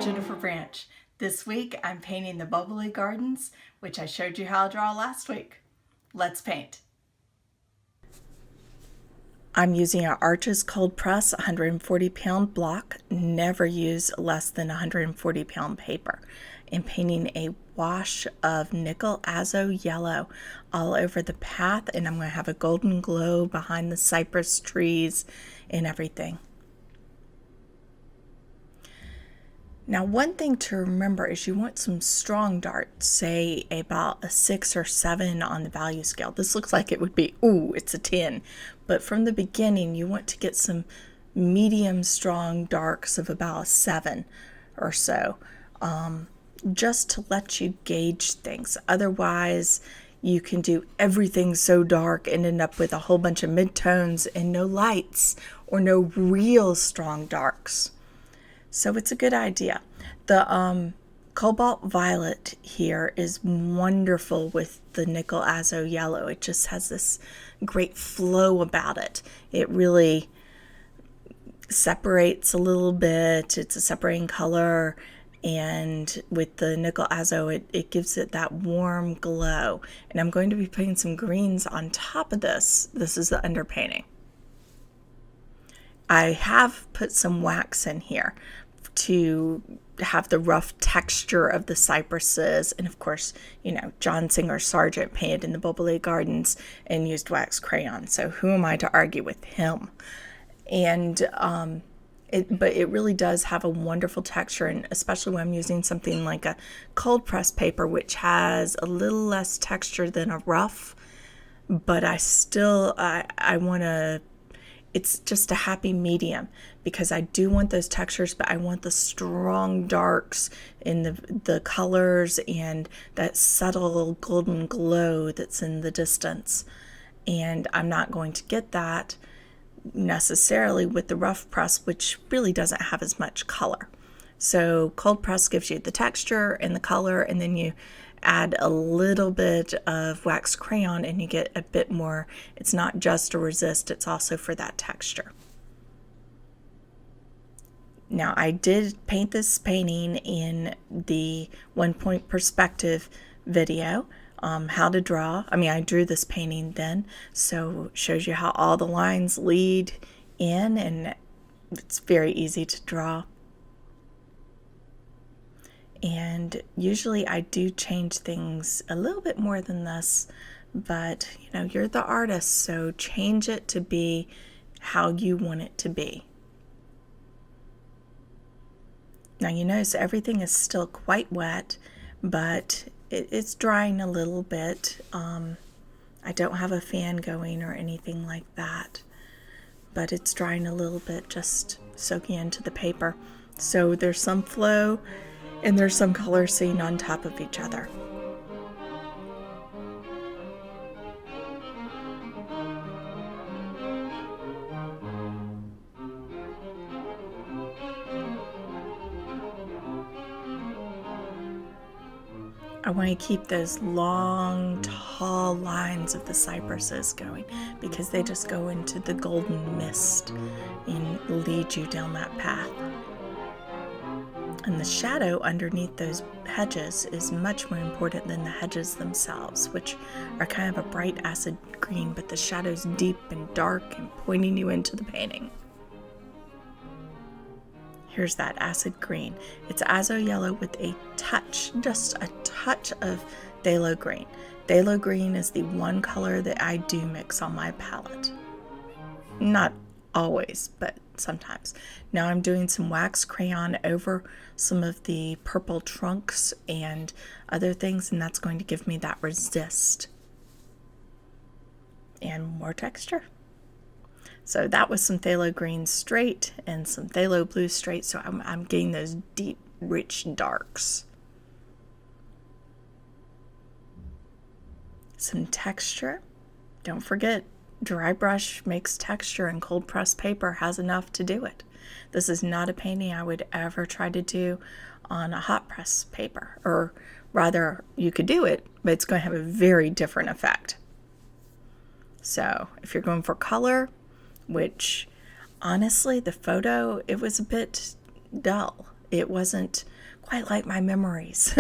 Jennifer Branch. This week I'm painting the Boboli Gardens, which I showed you how to draw last week. Let's paint. I'm using an Arches cold press 140 pound block. Never use less than 140 pound paper. I'm painting a wash of nickel azo yellow all over the path, and I'm going to have a golden glow behind the cypress trees and everything. Now, one thing to remember is you want some strong darts, say about a 6 or 7 on the value scale. This looks like it would be, ooh, it's a 10. But from the beginning, you want to get some medium strong darks of about a 7 or so, just to let you gauge things. Otherwise, you can do everything so dark and end up with a whole bunch of midtones and no lights or no real strong darks. So it's a good idea. The cobalt violet here is wonderful with the nickel azo yellow. It just has this great flow about it. It really separates a little bit. It's a separating color, and with the nickel azo it gives it that warm glow. And I'm going to be putting some greens on top of this. This is the underpainting. I have put some wax in here to have the rough texture of the cypresses, and of course, you know, John Singer Sargent painted in the Boboli Gardens and used wax crayon, so who am I to argue with him? And but it really does have a wonderful texture, and especially when I'm using something like a cold press paper, which has a little less texture than a rough, but I want to, it's just a happy medium, because I do want those textures, but I want the strong darks in the colors and that subtle golden glow that's in the distance. And I'm not going to get that necessarily with the rough press, which really doesn't have as much color. So cold press gives you the texture and the color, and then you add a little bit of wax crayon and you get a bit more. It's not just a resist, it's also for that texture. Now, I did paint this painting in the 1 point perspective video, how to draw. I drew this painting then, so it shows you how all the lines lead in, and it's very easy to draw. And usually I do change things a little bit more than this, but you know, you're the artist, so change it to be how you want it to be. Now you notice everything is still quite wet, but it's drying a little bit. I don't have a fan going or anything like that, but it's drying a little bit, just soaking into the paper. So there's some flow and there's some color seen on top of each other. I want to keep those long, tall lines of the cypresses going, because they just go into the golden mist and lead you down that path. And the shadow underneath those hedges is much more important than the hedges themselves, which are kind of a bright acid green, but the shadow's deep and dark and pointing you into the painting. Here's that acid green. It's azo yellow with a touch, just a touch of phthalo green. Phthalo green is the one color that I do mix on my palette. Not always, but sometimes. Now I'm doing some wax crayon over some of the purple trunks and other things, and that's going to give me that resist and more texture. So that was some phthalo green straight and some phthalo blue straight, so I'm getting those deep, rich darks. Some texture. Don't forget, dry brush makes texture, and cold press paper has enough to do it. This is not a painting I would ever try to do on a hot press paper, or rather, you could do it, but it's going to have a very different effect. So if you're going for color, which honestly, the photo, it was a bit dull. It wasn't quite like my memories.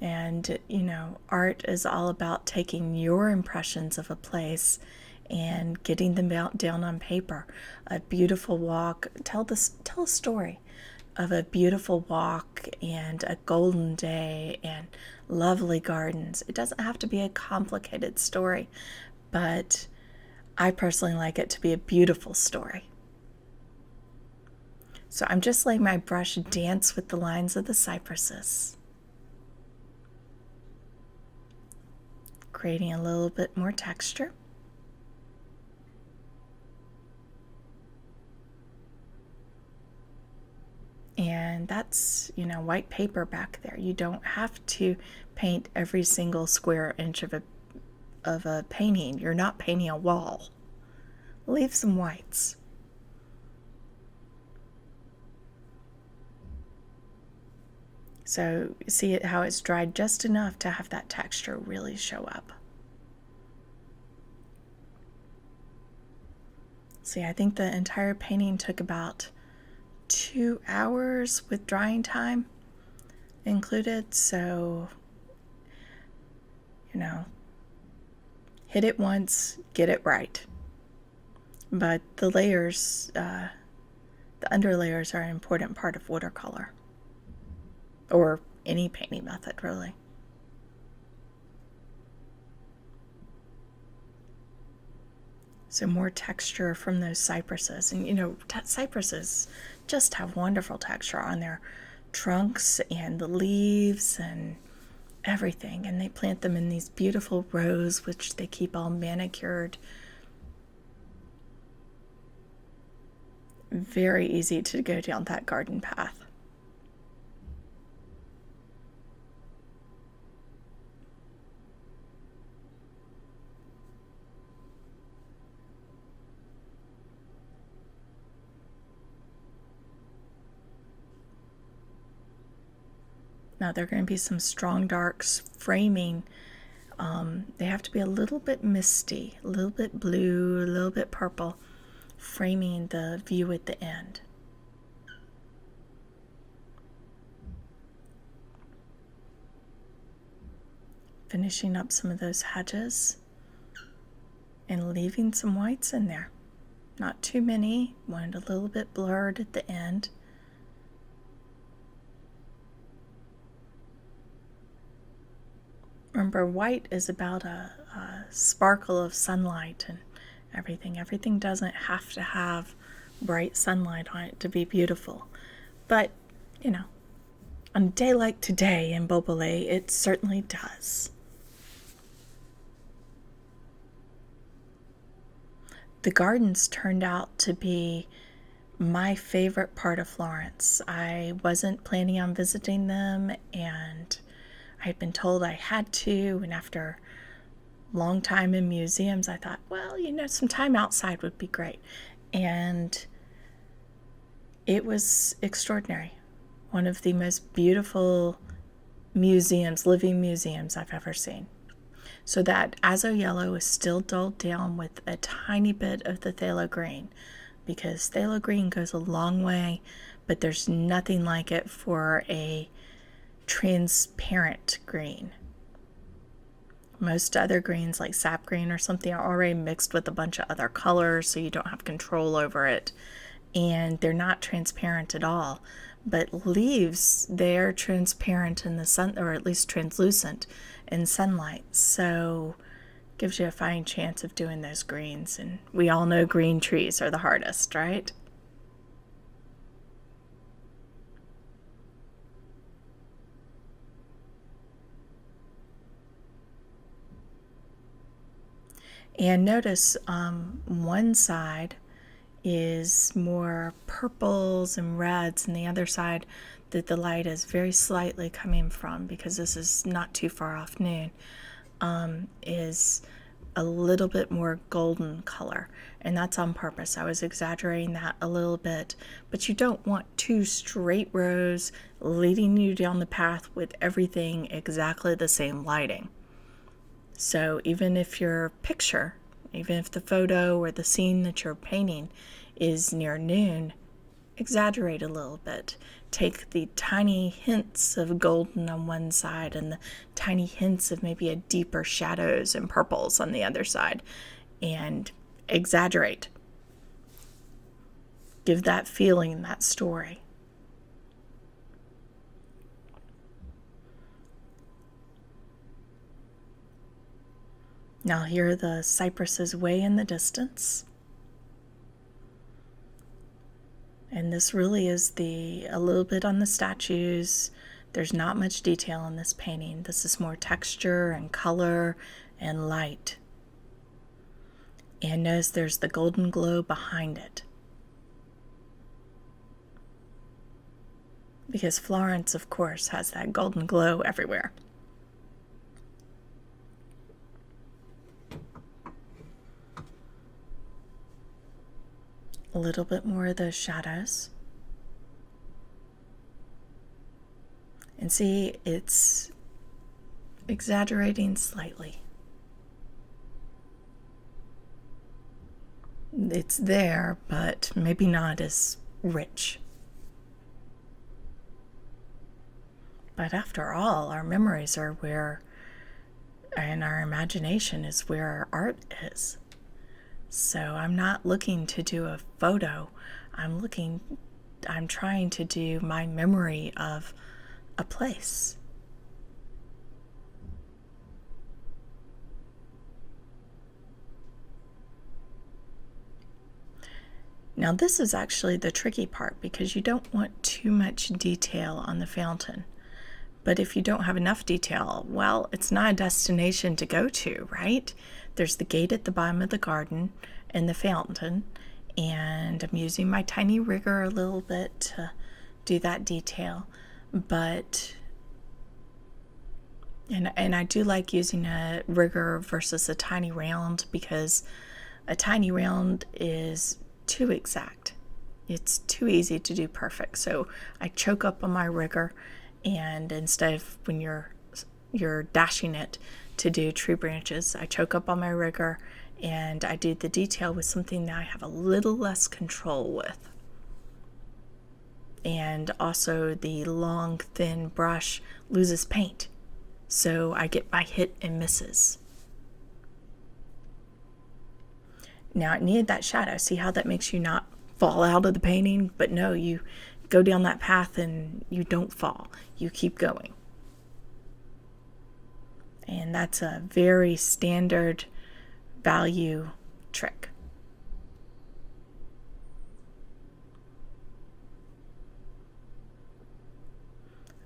And, art is all about taking your impressions of a place and getting them down on paper. A beautiful walk, tell a story of a beautiful walk and a golden day and lovely gardens. It doesn't have to be a complicated story, but I personally like it to be a beautiful story. So I'm just letting my brush dance with the lines of the cypresses, creating a little bit more texture. And that's, white paper back there. You don't have to paint every single square inch of a painting. You're not painting a wall. Leave some whites. So see how it's dried just enough to have that texture really show up. See, I think the entire painting took about 2 hours with drying time included. So, hit it once, get it right. But the layers, the underlayers are an important part of watercolor, or any painting method, really. So more texture from those cypresses. And, cypresses just have wonderful texture on their trunks and the leaves and everything. And they plant them in these beautiful rows, which they keep all manicured. Very easy to go down that garden path. Now there are going to be some strong darks framing. They have to be a little bit misty, a little bit blue, a little bit purple, framing the view at the end. Finishing up some of those hedges and leaving some whites in there. Not too many, wanted a little bit blurred at the end. Remember, white is about a sparkle of sunlight and everything. Everything doesn't have to have bright sunlight on it to be beautiful. But, on a day like today in Boboli, it certainly does. The gardens turned out to be my favorite part of Florence. I wasn't planning on visiting them, and I had been told I had to, and after a long time in museums, I thought, well, some time outside would be great. And it was extraordinary. One of the most beautiful museums, living museums I've ever seen. So that azo yellow is still dulled down with a tiny bit of the phthalo green, because phthalo green goes a long way, but there's nothing like it for a transparent green. Most other greens, like sap green or something, are already mixed with a bunch of other colors, so you don't have control over it, and they're not transparent at all. But leaves, they're transparent in the sun, or at least translucent in sunlight, so gives you a fine chance of doing those greens. And we all know green trees are the hardest, right? And notice one side is more purples and reds, and the other side that the light is very slightly coming from, because this is not too far off noon, is a little bit more golden color. And that's on purpose. I was exaggerating that a little bit, but you don't want two straight rows leading you down the path with everything exactly the same lighting. So even if your picture, Even if the photo or the scene that you're painting is near noon, exaggerate a little bit. Take the tiny hints of golden on one side and the tiny hints of maybe a deeper shadows and purples on the other side, and exaggerate. Give that feeling, that story. Now here are the cypresses way in the distance. And this really is a little bit on the statues. There's not much detail in this painting. This is more texture and color and light. And notice there's the golden glow behind it. Because Florence, of course, has that golden glow everywhere. A little bit more of those shadows. And see, it's exaggerating slightly. It's there, but maybe not as rich. But after all, our memories are where, and our imagination is where our art is. So I'm not looking to do a photo. I'm trying to do my memory of a place. Now this is actually the tricky part because you don't want too much detail on the fountain. But if you don't have enough detail, well, it's not a destination to go to, right? There's the gate at the bottom of the garden and the fountain, and I'm using my tiny rigger a little bit to do that detail. But, and I do like using a rigger versus a tiny round because a tiny round is too exact. It's too easy to do perfect. So I choke up on my rigger, and instead of when you're dashing it to do tree branches, I choke up on my rigger and I do the detail with something that I have a little less control with. And also the long, thin brush loses paint, so I get my hit and misses. Now it needed that shadow. See how that makes you not fall out of the painting? But no, you go down that path and you don't fall. You keep going. And that's a very standard value trick.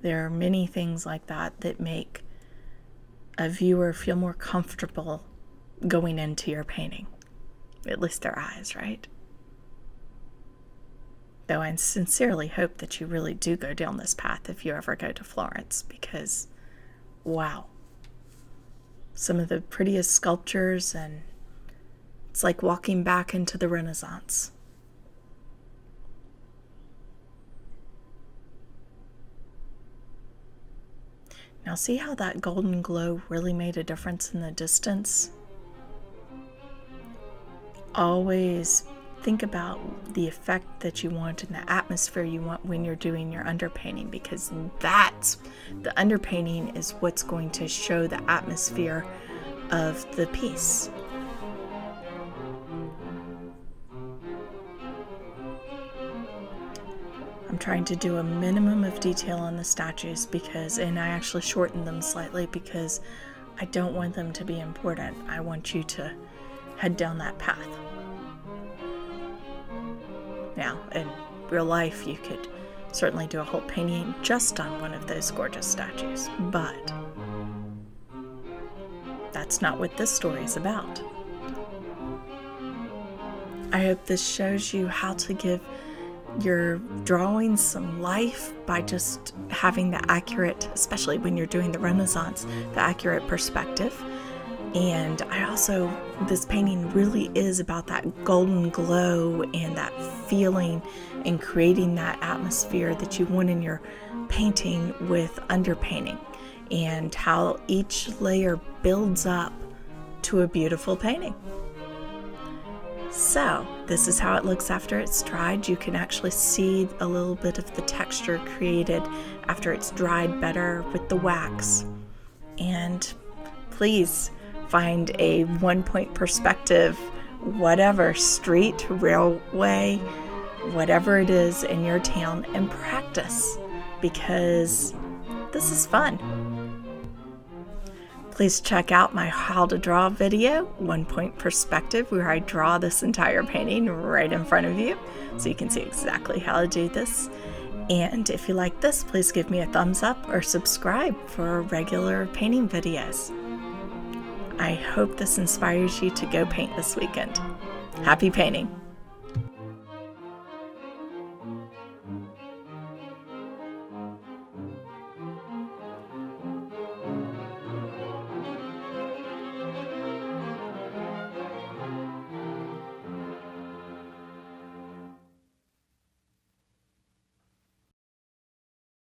There are many things like that that make a viewer feel more comfortable going into your painting. At least their eyes, right? Though I sincerely hope that you really do go down this path if you ever go to Florence, because, wow. Some of the prettiest sculptures, and it's like walking back into the Renaissance. Now see how that golden glow really made a difference in the distance? Always think about the effect that you want and the atmosphere you want when you're doing your underpainting, because the underpainting is what's going to show the atmosphere of the piece. I'm trying to do a minimum of detail on the statues and I actually shortened them slightly because I don't want them to be important. I want you to head down that path. Now, in real life, you could certainly do a whole painting just on one of those gorgeous statues, but that's not what this story is about. I hope this shows you how to give your drawings some life by just having the accurate, especially when you're doing the Renaissance, the accurate perspective. And this painting really is about that golden glow and that feeling and creating that atmosphere that you want in your painting with underpainting, and how each layer builds up to a beautiful painting. So this is how it looks after it's dried. You can actually see a little bit of the texture created after it's dried better with the wax. And please find a 1-point perspective, whatever, street, railway, whatever it is in your town, and practice, because this is fun. Please check out my how to draw video, 1-point perspective, where I draw this entire painting right in front of you so you can see exactly how to do this. And if you like this, please give me a thumbs up or subscribe for regular painting videos. I hope this inspires you to go paint this weekend. Happy painting!